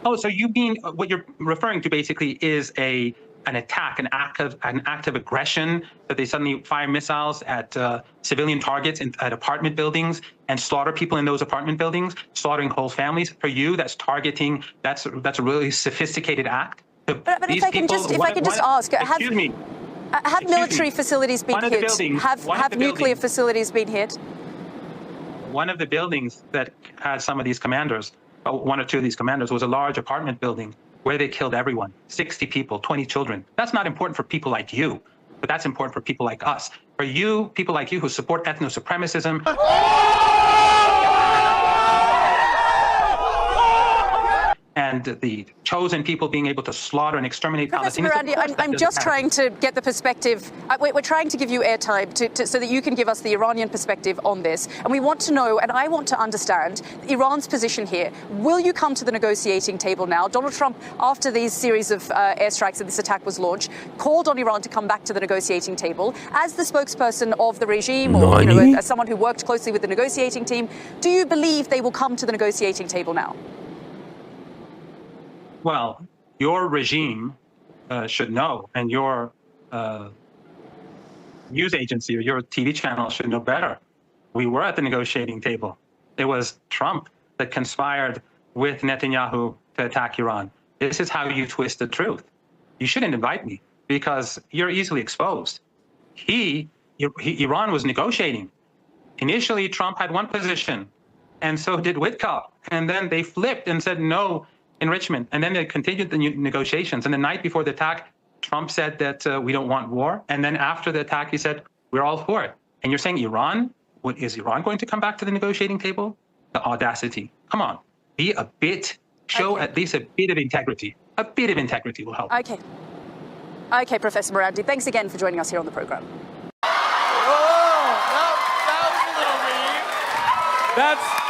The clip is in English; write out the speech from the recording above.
Oh, so you mean what you're referring to basically is an attack, an act of aggression, that they suddenly fire missiles at civilian targets at apartment buildings and slaughter people in those apartment buildings, slaughtering whole families. For you, that's targeting. That's a really sophisticated act. But if I can just ask, have military facilities been hit? Have nuclear facilities been hit? One of the buildings that had some of these commanders, one or two of these commanders, was a large apartment building where they killed everyone, 60 people, 20 children. That's not important for people like you, but that's important for people like us. For you, people like you who support ethno-supremacism, and the chosen people being able to slaughter and exterminate Professor Palestinians. Marandi, I'm just trying to get the perspective. We're trying to give you airtime so that you can give us the Iranian perspective on this. And we want to know, and I want to understand, Iran's position here. Will you come to the negotiating table now? Donald Trump, after these series of airstrikes and this attack was launched, called on Iran to come back to the negotiating table. As the spokesperson of the regime, or as someone who worked closely with the negotiating team, do you believe they will come to the negotiating table now? Well, your regime should know, and your news agency or your TV channel should know better. We were at the negotiating table. It was Trump that conspired with Netanyahu to attack Iran. This is how you twist the truth. You shouldn't invite me because you're easily exposed. Iran was negotiating. Initially, Trump had one position, and so did Witkoff. And then they flipped and said no enrichment. And then they continued the negotiations. And the night before the attack, Trump said that we don't want war. And then after the attack, he said, we're all for it. And you're saying Iran? Is Iran going to come back to the negotiating table? The audacity. Come on. Be a bit, show at least a bit of integrity. A bit of integrity will help. Okay. Okay, Professor Marandi, thanks again for joining us here on the program. Oh, that was a little mean.